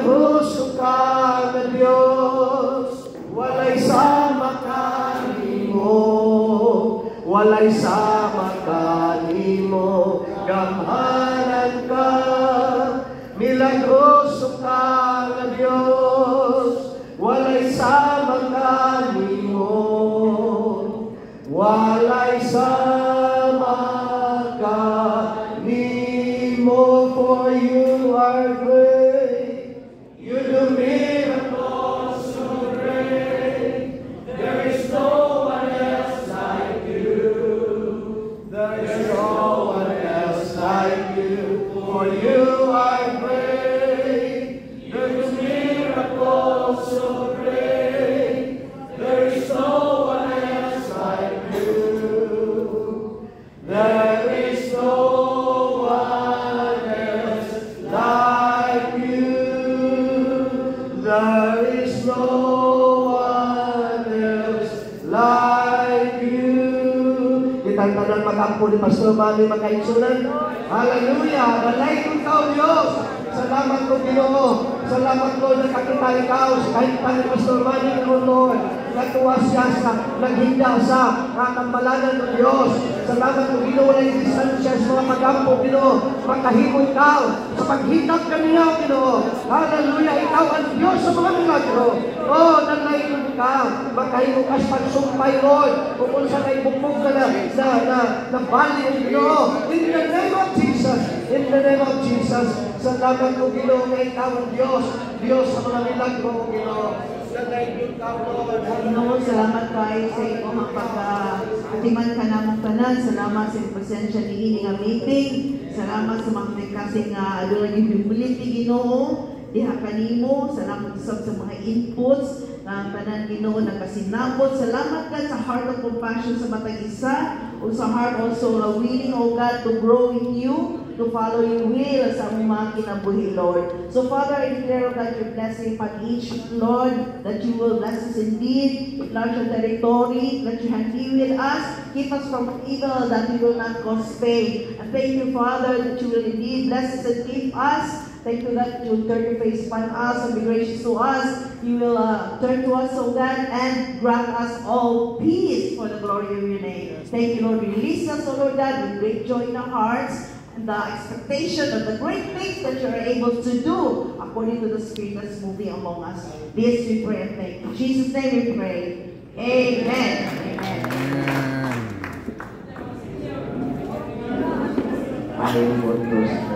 Milagroso ka na Diyos, walay sama kanimo, walay sama kanimo, gamhanan ka. Milagroso ka na Diyos, walay sama kanimo, walay sama kanimo, for you are great. You do miracles so great. There is no one else like you. There is no one else like you. For you are great. There is miracles so great. There is no one else like you. There is no one else like you. There is no one else like you. Kitang tanang magampo ni Pastor Manny magkaigsunan. Hallelujah! Balay kong tao Diyos! Salamat ko Ginoo! Salamat ko na kakita ikaw kahit pa ni Pastor Manny Lord. Natuwa siya sa naghinda sa kakambalanan ng Diyos. Salamat ko Ginoo na distansya sa mga magampo Ginoo. Makahimo ikaw sa paghitap kaniya Ginoo. Hallelujah! Ikaw ang Diyos sa mga milagro. Oh, nalayon ka. Makahimo ka sa pagsumpay Lord. Kung sa kay bukog ka na bali Ginoo. In the name of Jesus. In the name of Jesus. Salamat ko Ginoo na ikaw ang Diyos. Diyos sa mga milagro Ginoo. Ginoo, salamat kayo sa iyong pagka-atiman ka namang tanan. Salamat sa presensya ni ini nga meeting. Salamat sa mga kasing adunay humility Ginoo. Diha kanimo, salamat sa mga inputs ng tanan Ginoo na kasinabot. Salamat ka sa heart of compassion sa matag isa, o sa heart also willing, O God, to grow in you, to follow your will sa among mga kinabuhi, Lord. So Father, I declare, O God, your blessing upon each, Lord, that you will bless us indeed, enlarge our territory, let your hand be with us, keep us from evil, that we will not cause pain. And thank you, Father, that you will indeed bless us and keep us. Thank you that you will turn your face upon us and be gracious to us. You will turn to us, O God, and grant us all peace for the glory of your name. Thank you, Lord. Release us, O Lord God, with great joy in our hearts and the expectation of the great things that you are able to do according to the Spirit that's moving among us. This we pray and thank you. In Jesus' name we pray. Amen. Amen. Amen.